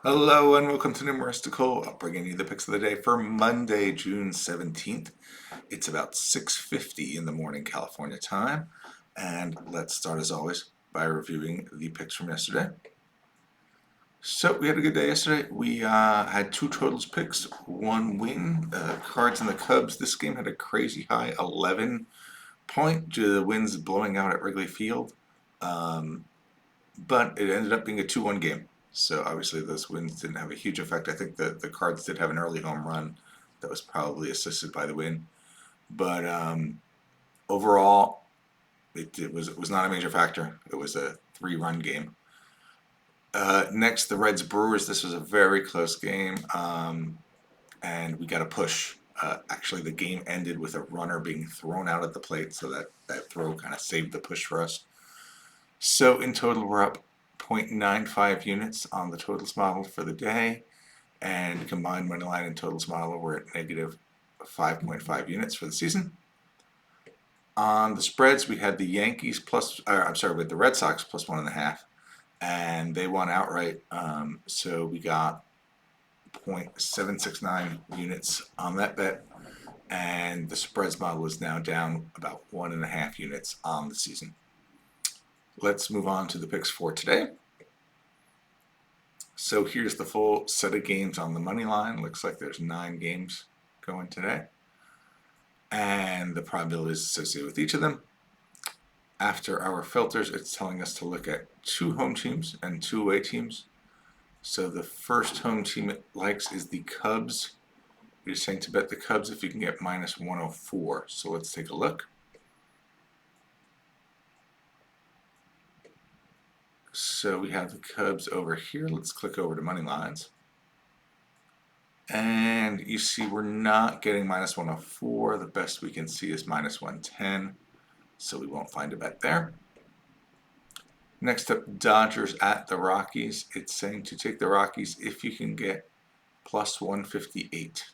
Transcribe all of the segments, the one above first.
Hello and welcome to Numeristical. I'm bringing you the picks of the day for Monday, June 17th. It's about 6:50 in the morning California time. And let's start as always by reviewing the picks from yesterday. So we had a good day yesterday. We had two totals picks, one win. Cards and the Cubs. This game had a crazy high 11 point due to the winds blowing out at Wrigley Field. But it ended up being a 2-1 game. So obviously those wins didn't have a huge effect. I think the Cards did have an early home run that was probably assisted by the win. But overall, it was not a major factor. It was a 3-run game. Next, the Reds Brewers. This was a very close game, and we got a push. Actually, the game ended with a runner being thrown out at the plate, so that throw kind of saved the push for us. So in total, we're up 0.95 units on the totals model for the day, and combined money line and totals model, we're at negative 5.5 units for the season. On the spreads, we had the Yankees with the Red Sox plus 1.5, and they won outright. So we got 0.769 units on that bet, and the spreads model is now down about 1.5 units on the season. Let's move on to the picks for today. So here's the full set of games on the money line. Looks like there's 9 games going today, and the probabilities associated with each of them. After our filters, it's telling us to look at 2 home teams and 2 away teams. So the first home team it likes is the Cubs. You're saying to bet the Cubs if you can get minus 104. So let's take a look. So we have the Cubs over here. Let's click over to money lines. And you see we're not getting minus 104. The best we can see is minus 110. So we won't find a bet there. Next up, Dodgers at the Rockies. It's saying to take the Rockies if you can get plus 158.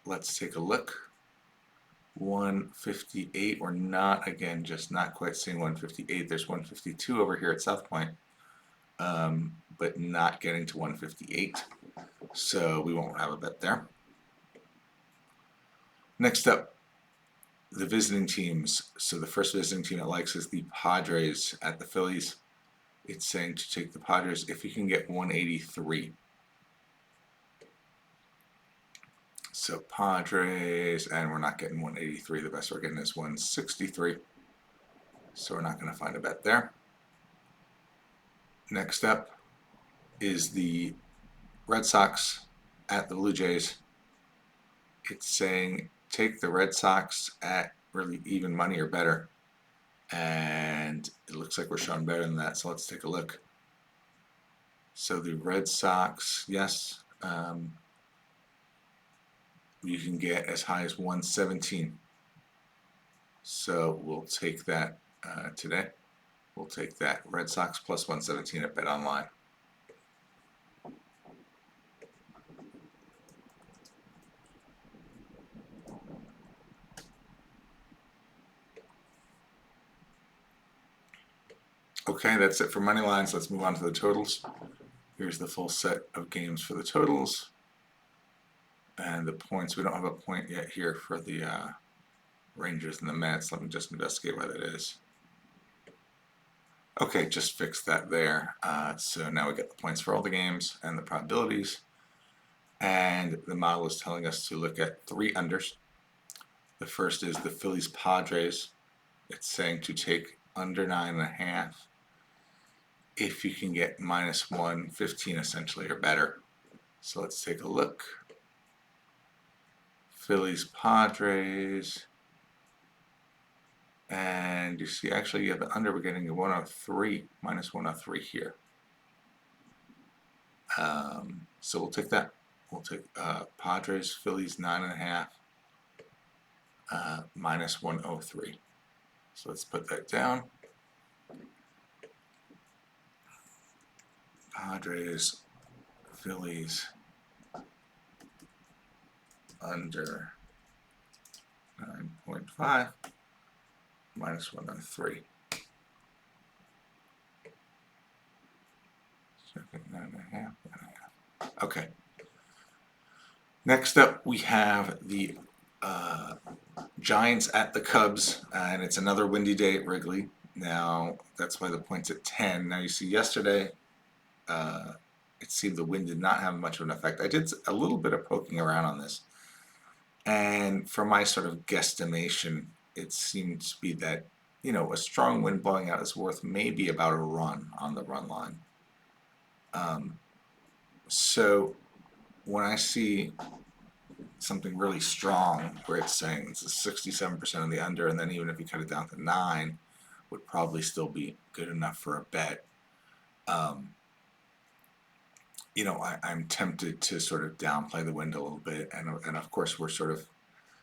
Let's take a look. 158, we're not, again, just not quite seeing 158. There's 152 over here at South Point, but not getting to 158. So we won't have a bet there. Next up, the visiting teams. So the first visiting team it likes is the Padres at the Phillies. It's saying to take the Padres if you can get 183. So Padres, and we're not getting 183. The best we're getting is 163. So we're not going to find a bet there. Next up is the Red Sox at the Blue Jays. It's saying take the Red Sox at really even money or better. And it looks like we're showing better than that. So let's take a look. So the Red Sox, yes. You can get as high as 117. So we'll take that today. We'll take that Red Sox plus 117 at Bet Online. Okay, that's it for money lines. Let's move on to the totals. Here's the full set of games for the totals. And the points, we don't have a point yet here for the Rangers and the Mets. Let me just investigate why that is. Okay, just fixed that there. So now we get the points for all the games and the probabilities. And the model is telling us to look at 3 unders. The first is the Phillies Padres. It's saying to take under 9.5 if you can get minus 115 essentially or better. So let's take a look. Phillies Padres, and you see actually you have the under, we're getting a 103, minus 103 here. So we'll take that. We'll take Padres, Phillies 9.5, minus 103. So let's put that down. Padres, Phillies, under 9.5, minus 103. 9.5. Okay. Next up, we have the Giants at the Cubs, and it's another windy day at Wrigley. Now, that's why the point's at 10. Now, you see, yesterday, it seemed the wind did not have much of an effect. I did a little bit of poking around on this, and for my sort of guesstimation, it seemed to be that, a strong wind blowing out is worth maybe about a run on the run line. So when I see something really strong where it's saying it's a 67% of the under, and then even if you cut it down to 9, would probably still be good enough for a bet. I'm tempted to sort of downplay the wind a little bit, and of course we're sort of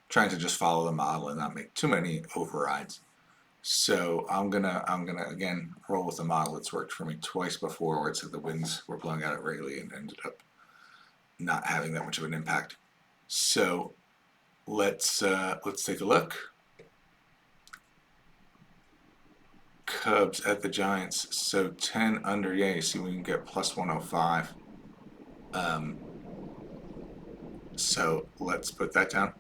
trying to just follow the model and not make too many overrides. So I'm gonna again roll with the model. It's worked for me twice before where it said the winds were blowing out at Rayleigh and ended up not having that much of an impact. So let's take a look. Cubs at the Giants. So 10 under. Yeah, you see we can get plus 105. So let's put that down.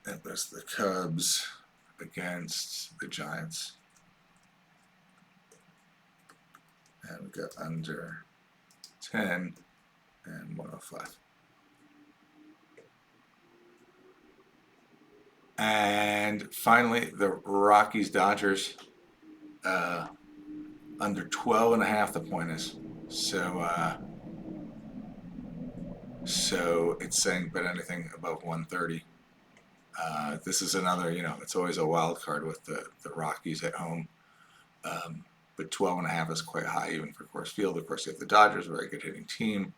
And there's the Cubs against the Giants. And we got under 10 and 105. And finally, the Rockies Dodgers, under 12.5 the point is. So it's saying bet anything above 130. This is another, it's always a wild card with the Rockies at home. But 12.5 is quite high even for Coors Field. Of course, you have the Dodgers, a very good hitting team.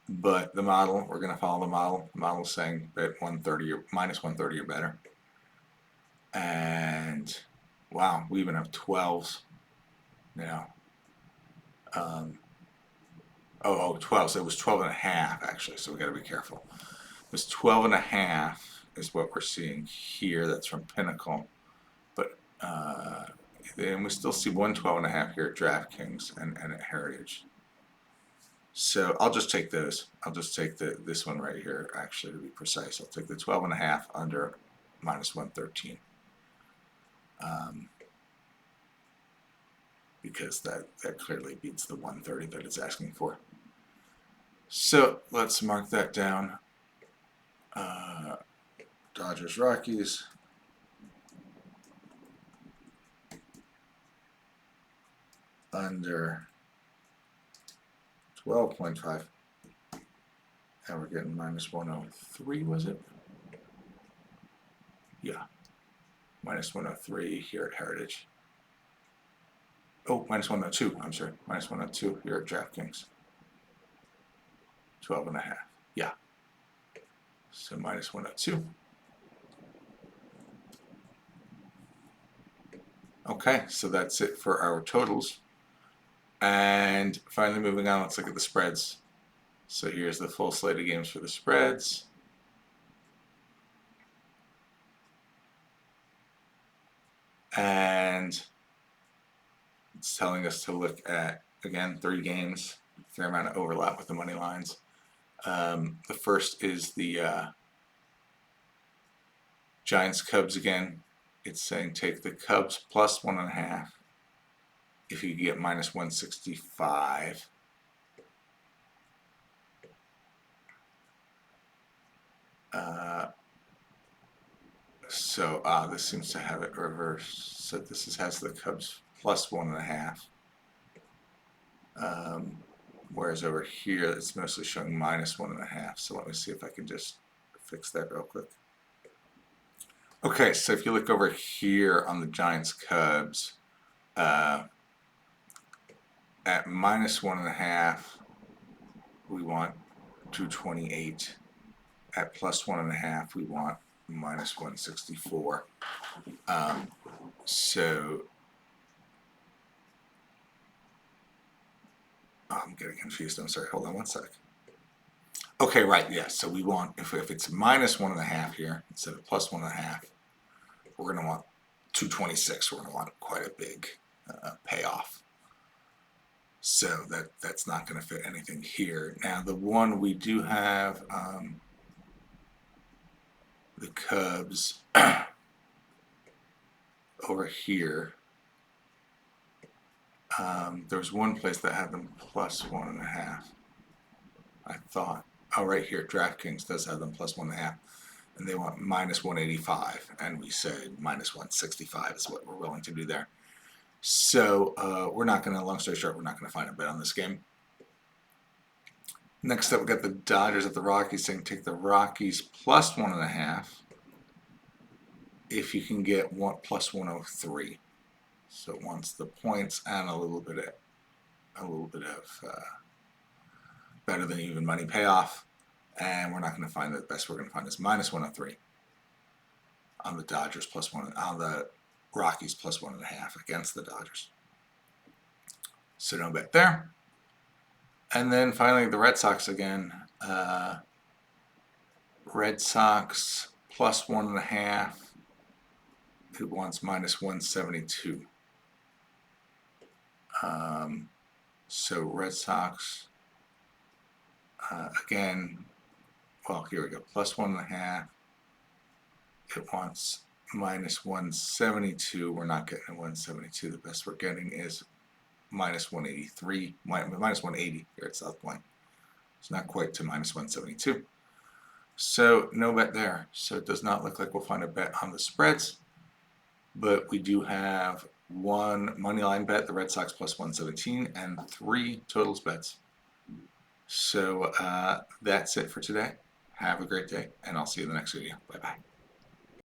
But the model, we're going to follow the model. The model is saying bet 130 or minus 130 or better. And wow, we even have 12s now. 12. So it was 12.5 actually. So we got to be careful. It was 12.5 is what we're seeing here. That's from Pinnacle. But and we still see 112.5 here at DraftKings and at Heritage. So I'll just take those. I'll just take this one right here, actually, to be precise. I'll take the 12.5 under minus 113. Because that clearly beats the 130 that it's asking for. So let's mark that down. Dodgers Rockies. Under 12.5. And we're getting minus 103, was it? Yeah. Minus 103 here at Heritage. Oh, minus 102. I'm sorry. Minus 102 here at DraftKings. 12.5. Yeah. So minus 102. Okay, so that's it for our totals. And finally moving on, let's look at the spreads. So here's the full slate of games for the spreads. And it's telling us to look at, again, 3 games, fair amount of overlap with the money lines. The first is the Giants Cubs again. It's saying take the Cubs plus 1.5 if you get minus 165. So this seems to have it reversed. So this has the Cubs plus 1.5. Whereas over here it's mostly showing minus 1.5. So let me see if I can just fix that real quick. Okay, so if you look over here on the Giants Cubs, at minus 1.5, we want 228. At plus 1.5, we want minus 164. So I'm getting confused. I'm sorry. Hold on one sec. Okay, right. Yeah. So we want if it's minus 1.5 here instead of plus 1.5, we're going to want 226, we're going to want quite a big payoff. So that's not going to fit anything here. Now the one we do have, the Cubs over here. There's one place that had them plus 1.5. I thought. Oh, right here, DraftKings does have them plus 1.5, and they want minus 185, and we said minus 165 is what we're willing to do there. So we're not going to, long story short, we're not going to find a bet on this game. Next up, we got the Dodgers at the Rockies, saying take the Rockies plus 1.5 if you can get plus 103. So it wants the points and a little bit of better than even money payoff, and we're not going to find the best we're going to find is minus 103 on the Dodgers plus 1, on the Rockies plus 1.5 against the Dodgers. So no bet there. And then finally the Red Sox again. Red Sox plus 1.5. It wants minus 172. So Red Sox again. Well, here we go. Plus 1.5. It wants minus 172. We're not getting 172. The best we're getting is minus 183, minus 180 here at South Point. It's not quite to minus 172. So no bet there. So it does not look like we'll find a bet on the spreads, but we do have one money line bet, the Red Sox plus 117, and 3 totals bets. So that's it for today. Have a great day, and I'll see you in the next video. Bye-bye.